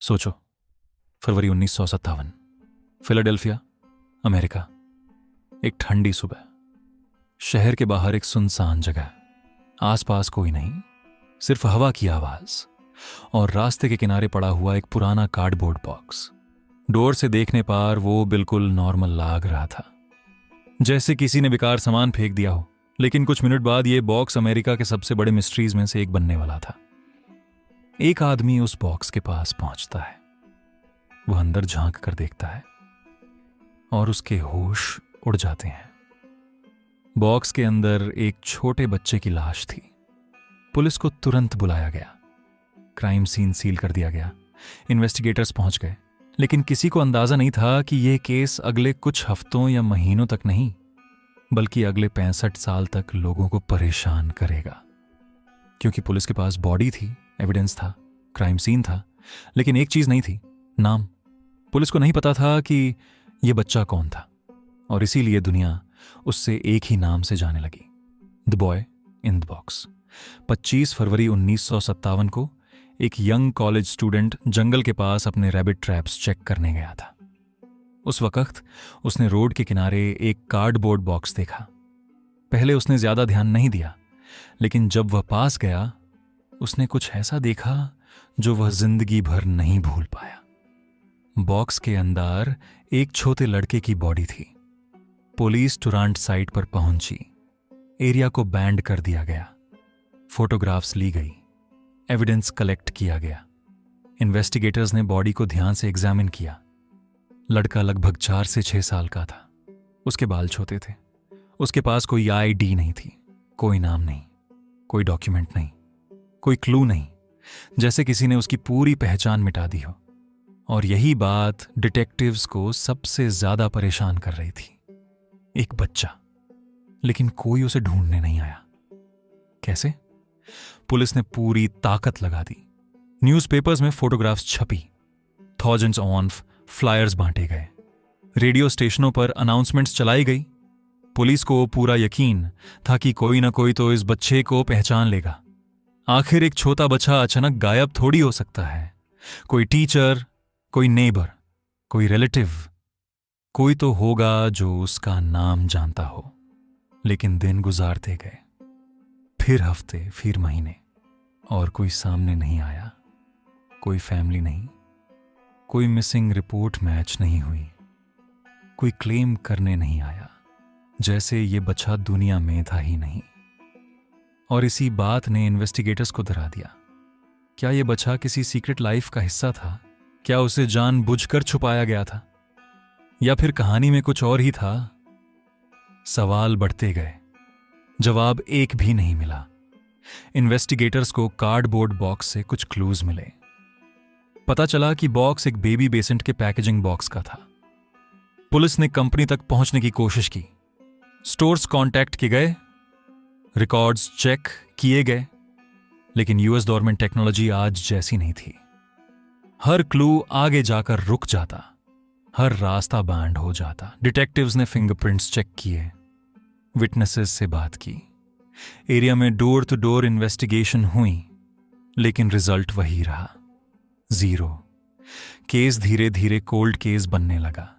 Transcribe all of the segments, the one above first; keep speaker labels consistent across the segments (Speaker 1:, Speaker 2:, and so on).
Speaker 1: सोचो, फरवरी 1957, Philadelphia, America. एक ठंडी सुबह, शहर के बाहर एक सुनसान जगह, आसपास कोई नहीं, सिर्फ हवा की आवाज और रास्ते के किनारे पड़ा हुआ एक पुराना कार्डबोर्ड बॉक्स। डोर से देखने पर वो बिल्कुल नॉर्मल लग रहा था, जैसे किसी ने बेकार सामान फेंक दिया हो। लेकिन कुछ मिनट बाद ये बॉक्स अमेरिका के सबसे बड़े मिस्ट्रीज में से एक बनने वाला था। एक आदमी उस बॉक्स के पास पहुंचता है, वह अंदर झांक कर देखता है और उसके होश उड़ जाते हैं। बॉक्स के अंदर एक छोटे बच्चे की लाश थी। पुलिस को तुरंत बुलाया गया, क्राइम सीन सील कर दिया गया, इन्वेस्टिगेटर्स पहुंच गए। लेकिन किसी को अंदाजा नहीं था कि यह केस अगले कुछ हफ्तों या महीनों तक नहीं, बल्कि अगले 65 साल तक लोगों को परेशान करेगा। क्योंकि पुलिस के पास बॉडी थी, एविडेंस था, क्राइम सीन था, लेकिन एक चीज नहीं थी, नाम। पुलिस को नहीं पता था कि यह बच्चा कौन था, और इसीलिए दुनिया उससे एक ही नाम से जाने लगी, the boy in the box. 25 फरवरी 1957 को एक यंग कॉलेज स्टूडेंट जंगल के पास अपने रैबिट ट्रैप्स चेक करने गया था। उस वक्त उसने रोड के किनारे एक कार्डबोर्ड बॉक्स देखा। पहले उसने ज्यादा ध्यान नहीं दिया, लेकिन जब वह पास गया, उसने कुछ ऐसा देखा जो वह जिंदगी भर नहीं भूल पाया। बॉक्स के अंदर एक छोटे लड़के की बॉडी थी। पुलिस तुरंत साइट पर पहुंची, एरिया को बैंड कर दिया गया, फोटोग्राफ्स ली गई, एविडेंस कलेक्ट किया गया। इन्वेस्टिगेटर्स ने बॉडी को ध्यान से एग्जामिन किया। लड़का लगभग 4 से 6 साल का था। उसके बाल छोटे थे, उसके पास कोई आईडी नहीं थी, कोई नाम नहीं, कोई डॉक्यूमेंट नहीं, कोई क्लू नहीं, जैसे किसी ने उसकी पूरी पहचान मिटा दी हो। और यही बात डिटेक्टिव्स को सबसे ज्यादा परेशान कर रही थी। एक बच्चा, लेकिन कोई उसे ढूंढने नहीं आया। कैसे? पुलिस ने पूरी ताकत लगा दी। न्यूज़पेपर्स में फोटोग्राफ्स छपी, थाउजेंड्स ऑफ फ्लायर्स बांटे गए, रेडियो स्टेशनों पर अनाउंसमेंट्स चलाई गई। पुलिस को पूरा यकीन था कि कोई ना कोई तो इस बच्चे को पहचान लेगा। आखिर एक छोटा बच्चा अचानक गायब थोड़ी हो सकता है। कोई टीचर, कोई नेबर, कोई रिलेटिव, कोई तो होगा जो उसका नाम जानता हो। लेकिन दिन गुजारते गए, फिर हफ्ते, फिर महीने, और कोई सामने नहीं आया। कोई फैमिली नहीं, कोई मिसिंग रिपोर्ट मैच नहीं हुई, कोई क्लेम करने नहीं आया, जैसे ये बच्चा दुनिया में था ही नहीं। और इसी बात ने इन्वेस्टिगेटर्स को डरा दिया। क्या यह बच्चा किसी सीक्रेट लाइफ का हिस्सा था? क्या उसे जानबूझकर छुपाया गया था, या फिर कहानी में कुछ और ही था? सवाल बढ़ते गए, जवाब एक भी नहीं मिला। इन्वेस्टिगेटर्स को कार्डबोर्ड बॉक्स से कुछ क्लूज मिले। पता चला कि बॉक्स एक बेबी बेसेंट के पैकेजिंग बॉक्स का था। पुलिस ने कंपनी तक पहुंचने की कोशिश की, स्टोर्स कांटेक्ट किए गए, रिकॉर्ड्स चेक किए गए, लेकिन यूएस गवर्नमेंट टेक्नोलॉजी आज जैसी नहीं थी। हर क्लू आगे जाकर रुक जाता, हर रास्ता बैंड हो जाता। डिटेक्टिव्स ने फिंगरप्रिंट्स चेक किए, विटनेसेस से बात की, एरिया में डोर टू डोर इन्वेस्टिगेशन हुई, लेकिन रिजल्ट वही रहा, 0। केस धीरे धीरे कोल्ड केस बनने लगा,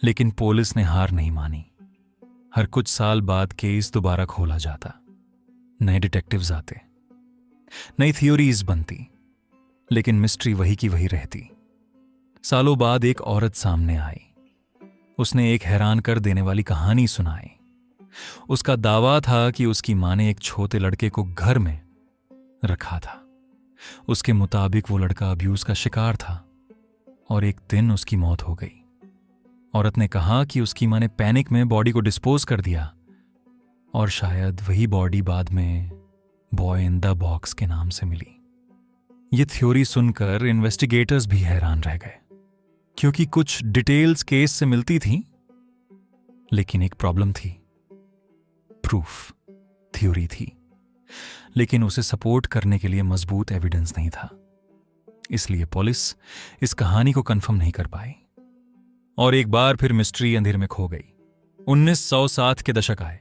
Speaker 1: लेकिन पुलिस ने हार नहीं मानी। हर कुछ साल बाद केस दोबारा खोला जाता, नए डिटेक्टिव्स आते, नई थ्योरीज बनती, लेकिन मिस्ट्री वही की वही रहती। सालों बाद एक औरत सामने आई। उसने एक हैरान कर देने वाली कहानी सुनाई। उसका दावा था कि उसकी मां ने एक छोटे लड़के को घर में रखा था। उसके मुताबिक वो लड़का अब्यूज का शिकार था और एक दिन उसकी मौत हो गई। औरत ने कहा कि उसकी मां ने पैनिक में बॉडी को डिस्पोज कर दिया, और शायद वही बॉडी बाद में बॉय इन द बॉक्स के नाम से मिली। ये थ्योरी सुनकर इन्वेस्टिगेटर्स भी हैरान रह गए, क्योंकि कुछ डिटेल्स केस से मिलती थी, लेकिन एक प्रॉब्लम थी। प्रूफ थ्योरी थी, लेकिन उसे सपोर्ट करने के लिए मजबूत एविडेंस नहीं था। इसलिए पुलिस इस कहानी को कंफर्म नहीं कर पाई, और एक बार फिर मिस्ट्री अंधेरे में खो गई। 1960 के दशक आए,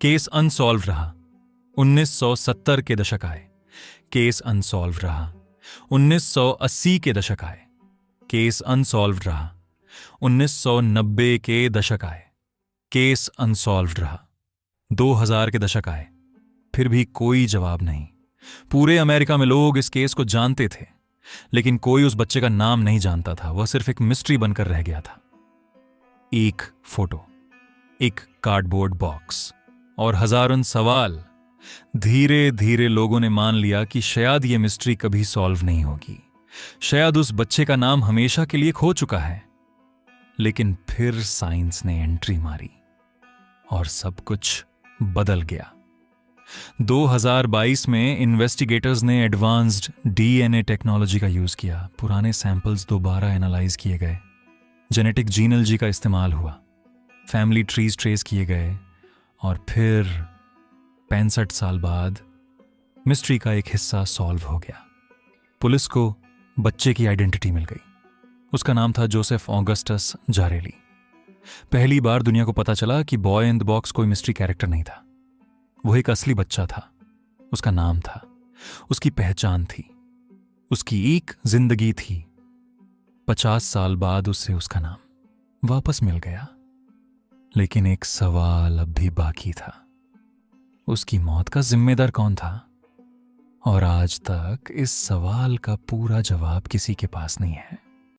Speaker 1: केस अनसॉल्व रहा। 1970 के दशक आए, केस अनसॉल्व रहा। 1980 के दशक आए, केस अनसॉल्व्ड रहा। 1990 के दशक आए, केस अनसॉल्व्ड रहा। 2000 के दशक आए, फिर भी कोई जवाब नहीं। पूरे अमेरिका में लोग इस केस को जानते थे, लेकिन कोई उस बच्चे का नाम नहीं जानता था। वह सिर्फ एक मिस्ट्री बनकर रह गया था। एक फोटो, एक कार्डबोर्ड बॉक्स और हजारों सवाल। धीरे धीरे लोगों ने मान लिया कि शायद यह मिस्ट्री कभी सॉल्व नहीं होगी। शायद उस बच्चे का नाम हमेशा के लिए खो चुका है। लेकिन फिर साइंस ने एंट्री मारी और सब कुछ बदल गया। 2022 में इन्वेस्टिगेटर्स ने एडवांस्ड डीएनए टेक्नोलॉजी का यूज किया। पुराने सैंपल्स दोबारा एनालाइज किए गए, जेनेटिक जीनोलॉजी का इस्तेमाल हुआ, फैमिली ट्रीज ट्रेस किए गए और फिर 65 साल बाद मिस्ट्री का एक हिस्सा सॉल्व हो गया। पुलिस को बच्चे की आइडेंटिटी मिल गई। उसका नाम था जोसेफ ऑगस्टस जारेली। पहली बार दुनिया को पता चला कि बॉय इन द बॉक्स कोई मिस्ट्री कैरेक्टर नहीं था। वो एक असली बच्चा था। उसका नाम था, उसकी पहचान थी, उसकी एक जिंदगी थी। 50 साल बाद उसे उसका नाम वापस मिल गया। लेकिन एक सवाल अब भी बाकी था, उसकी मौत का जिम्मेदार कौन था? और आज तक इस सवाल का पूरा जवाब किसी के पास नहीं है।